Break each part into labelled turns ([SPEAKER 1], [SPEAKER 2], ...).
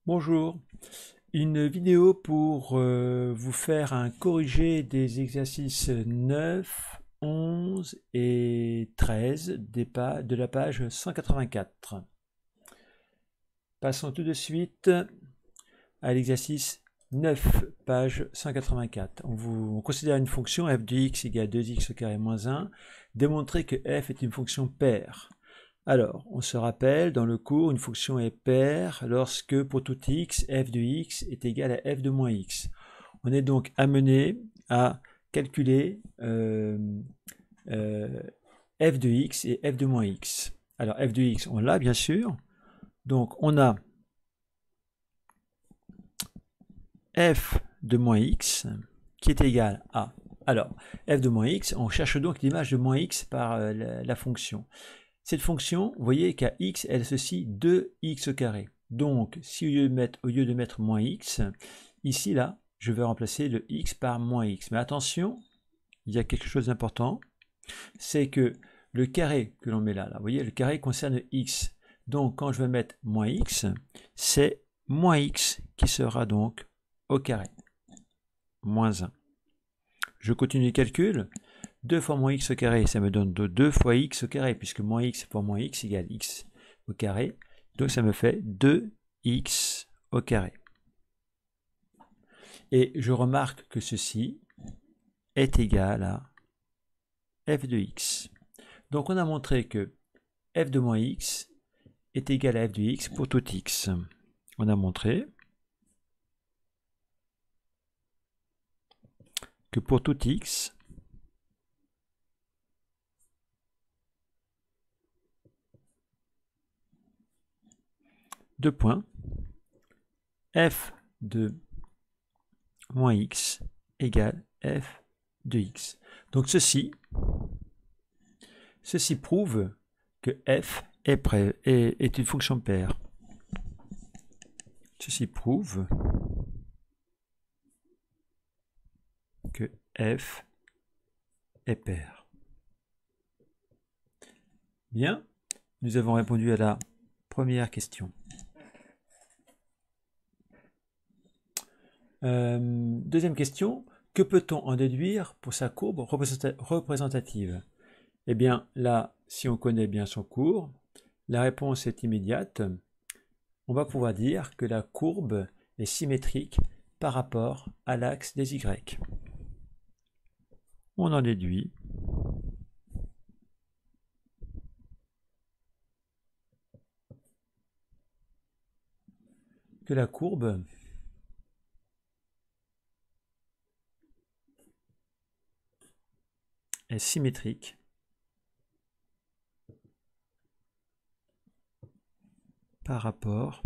[SPEAKER 1] Bonjour, une vidéo pour vous faire un corrigé des exercices 9, 11 et 13 de la page 184. Passons tout de suite à l'exercice 9, page 184. On considère une fonction f de x égale 2x au carré moins 1, démontrer que f est une fonction paire. Alors, on se rappelle, dans le cours, une fonction est paire lorsque pour tout x, f de x est égal à f de moins x. On est donc amené à calculer f de x et f de moins x. Alors, f de x, on l'a bien sûr. Donc, on a f de moins x qui est égal à... Alors, f de moins x, on cherche donc l'image de moins x par la fonction. Cette fonction, vous voyez qu'à x, elle associe 2x au carré. Donc, si au lieu de mettre moins x, ici, là, je vais remplacer le x par moins x. Mais attention, il y a quelque chose d'important, c'est que le carré que l'on met là, vous voyez, le carré concerne x. Donc, quand je vais mettre moins x, c'est moins x qui sera donc au carré. Moins 1. Je continue le calcul. 2 fois moins x au carré, ça me donne 2 fois x au carré, puisque moins x fois moins x égale x au carré. Donc ça me fait 2x au carré. Et je remarque que ceci est égal à f de x. Donc on a montré que f de moins x est égal à f de x pour tout x. On a montré que pour tout x, deux points, f de moins x égale f de x. Donc ceci prouve que f est une fonction paire. Ceci prouve que f est paire. Bien, nous avons répondu à la première question. Deuxième question, que peut-on en déduire pour sa courbe représentative? Eh bien, là, si on connaît bien son cours, la réponse est immédiate. On va pouvoir dire que la courbe est symétrique par rapport à l'axe des y. On en déduit que la courbe est symétrique par rapport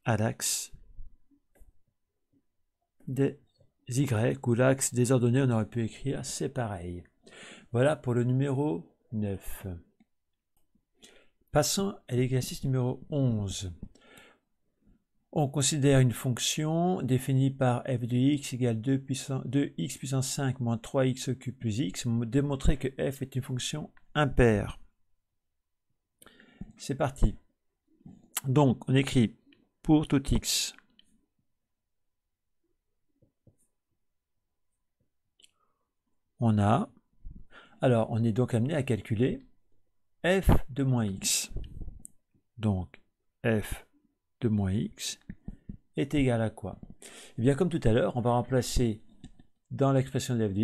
[SPEAKER 1] à l'axe des y, ou l'axe des ordonnées, on aurait pu écrire, c'est pareil. Voilà pour le numéro 9. Passons à l'exercice numéro 11. On considère une fonction définie par f de x égale 2x puissance 5 moins 3x au cube plus x. Démontrer que f est une fonction impaire. C'est parti. Donc, on écrit pour tout x, on a, alors on est donc amené à calculer f de moins x. Donc, f de moins x est égal à quoi? Eh bien, comme tout à l'heure, on va remplacer dans l'expression de f de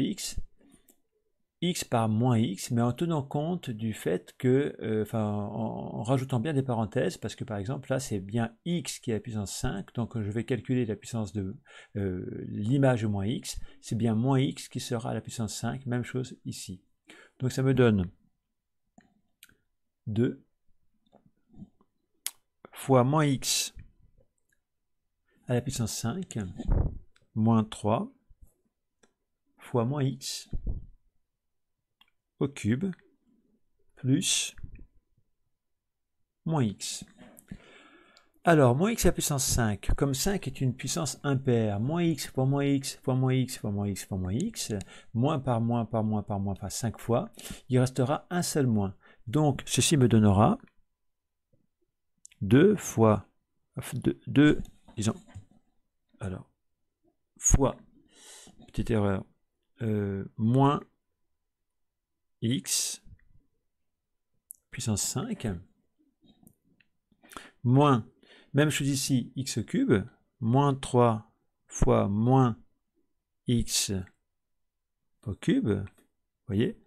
[SPEAKER 1] x par moins x, mais en tenant compte du fait que, en rajoutant bien des parenthèses, parce que par exemple là c'est bien x qui est à la puissance 5, donc je vais calculer la puissance de l'image de moins x, c'est bien moins x qui sera à la puissance 5, même chose ici. Donc ça me donne 2 fois moins x à la puissance 5, moins 3 fois moins x au cube plus moins x. Alors, moins x à la puissance 5, comme 5 est une puissance impaire, moins x fois moins x fois moins x fois moins x fois moins x, moins par moins par moins par moins par 5 fois, il restera un seul moins. Donc, ceci me donnera 2 fois, 2, disons, alors, fois, petite erreur, moins x puissance 5, moins, même chose ici, x cube, moins 3 fois moins x au cube, vous voyez,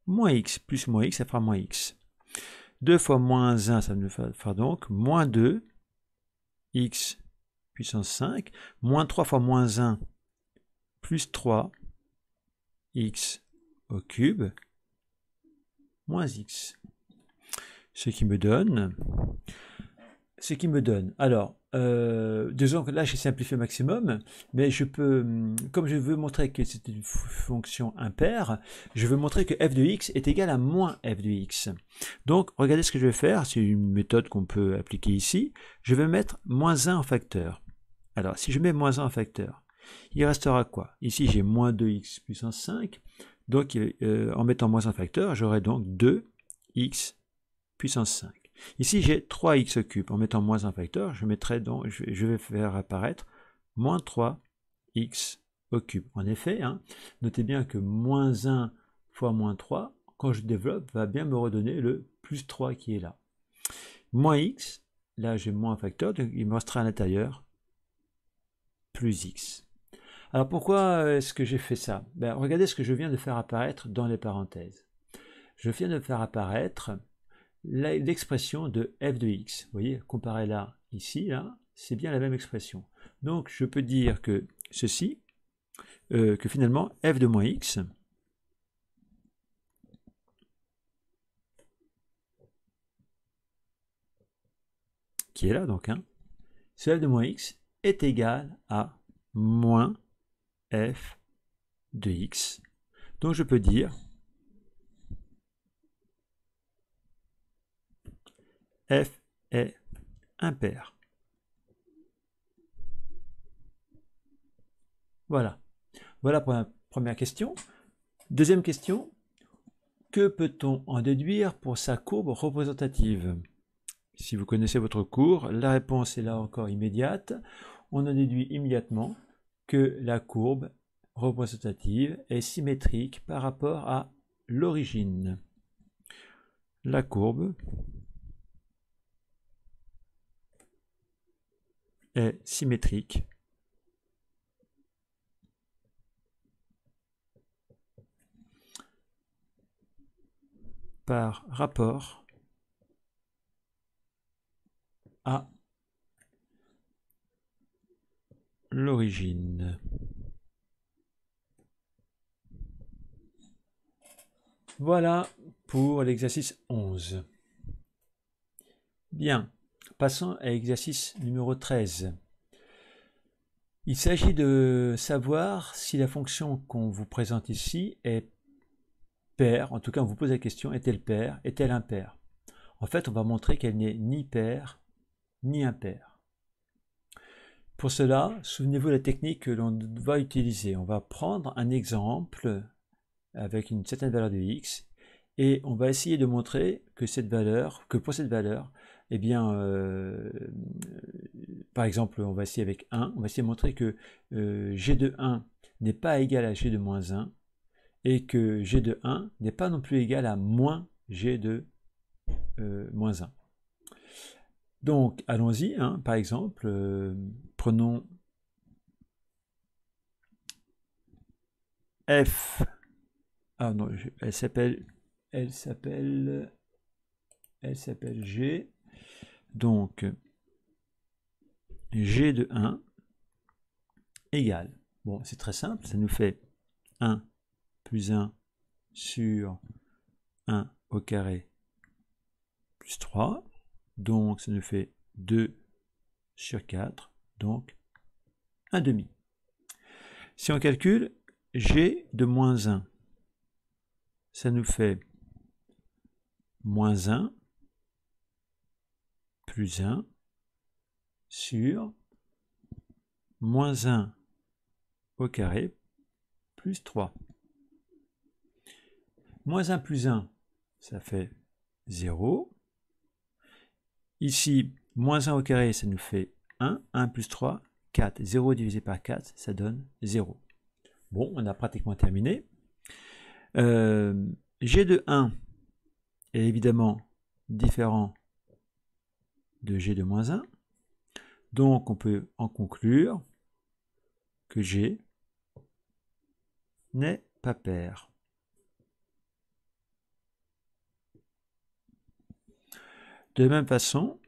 [SPEAKER 1] moins x, plus moins x, ça fera moins x. 2 fois moins 1, ça me fera donc moins 2, x puissance 5, moins 3 fois moins 1, plus 3, x au cube, moins x. Ce qui me donne, alors, disons que là j'ai simplifié au maximum, mais je peux, comme je veux montrer que c'est une fonction impaire, je veux montrer que f de x est égal à moins f de x. Donc regardez ce que je vais faire, c'est une méthode qu'on peut appliquer ici, je vais mettre moins 1 en facteur. Alors si je mets moins 1 en facteur, il restera quoi? Ici j'ai moins 2x puissance 5, donc en mettant moins 1 en facteur, j'aurai donc 2x puissance 5. Ici, j'ai 3x cube. En mettant moins un facteur, je vais faire apparaître moins 3x au cube. En effet, notez bien que moins 1 fois moins 3, quand je développe, va bien me redonner le plus 3 qui est là. Moins x, là j'ai moins un facteur, donc il me restera à l'intérieur plus x. Alors pourquoi est-ce que j'ai fait ça? Regardez ce que je viens de faire apparaître dans les parenthèses. Je viens de faire apparaître l'expression de f de x. Vous voyez, comparé là, ici, là, c'est bien la même expression. Donc, je peux dire que ceci, que finalement, f de moins x, qui est là donc, ce f de moins x est égal à moins f de x. Donc, je peux dire f est impair. Voilà. Voilà pour la première question. Deuxième question, que peut-on en déduire pour sa courbe représentative? Si vous connaissez votre cours, la réponse est là encore immédiate. On en déduit immédiatement que la courbe représentative est symétrique par rapport à l'origine. La courbe est symétrique par rapport à l'origine. Voilà pour l'exercice 11. Bien, passons à l'exercice numéro 13. Il s'agit de savoir si la fonction qu'on vous présente ici est paire, en tout cas on vous pose la question, est-elle paire, est-elle impaire? En fait, on va montrer qu'elle n'est ni paire, ni impaire. Pour cela, souvenez-vous de la technique que l'on va utiliser. On va prendre un exemple avec une certaine valeur de x, et on va essayer de montrer que pour cette valeur, eh bien, par exemple, on va essayer avec 1, on va essayer de montrer que g de 1 n'est pas égal à g de moins 1, et que g de 1 n'est pas non plus égal à moins g de moins 1. Donc, allons-y, par exemple, prenons f, non, elle s'appelle g, donc g de 1 égale, bon, c'est très simple, ça nous fait 1 plus 1 sur 1 au carré plus 3, donc ça nous fait 2 sur 4, donc 1 demi. Si on calcule g de moins 1, ça nous fait moins 1 plus 1 sur moins 1 au carré plus 3. Moins 1 plus 1, ça fait 0. Ici, moins 1 au carré, ça nous fait 1. 1 plus 3, 4. 0 divisé par 4, ça donne 0. Bon, on a pratiquement terminé. G de 1 est évidemment différent de G de moins 1. Donc, on peut en conclure que G n'est pas pair. De la même façon,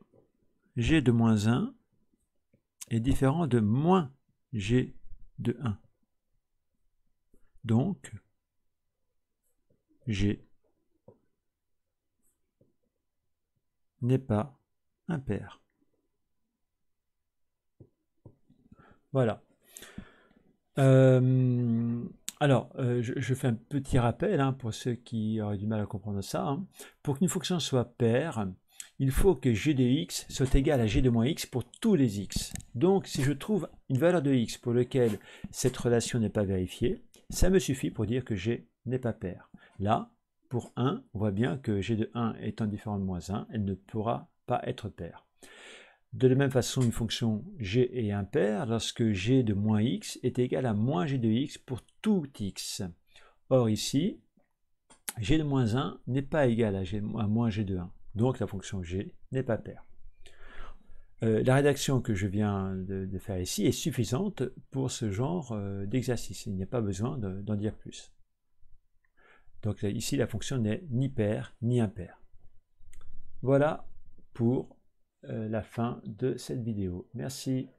[SPEAKER 1] G de moins 1 est différent de moins G de 1. Donc, G n'est pas impair. Voilà. Alors, je fais un petit rappel pour ceux qui auraient du mal à comprendre ça. Pour qu'une fonction soit paire, il faut que g de x soit égal à g de moins x pour tous les x. Donc, si je trouve une valeur de x pour laquelle cette relation n'est pas vérifiée, ça me suffit pour dire que g n'est pas pair. Là, pour 1, on voit bien que g de 1 étant différent de moins 1, elle ne pourra pas être paire. De la même façon, une fonction g est impaire lorsque g de moins x est égal à moins g de x pour tout x. Or ici, g de moins 1 n'est pas égal à moins g de 1. Donc la fonction g n'est pas paire. La rédaction que je viens de faire ici est suffisante pour ce genre d'exercice. Il n'y a pas besoin d'en dire plus. Donc ici, la fonction n'est ni paire ni impaire. Voilà pour la fin de cette vidéo. Merci.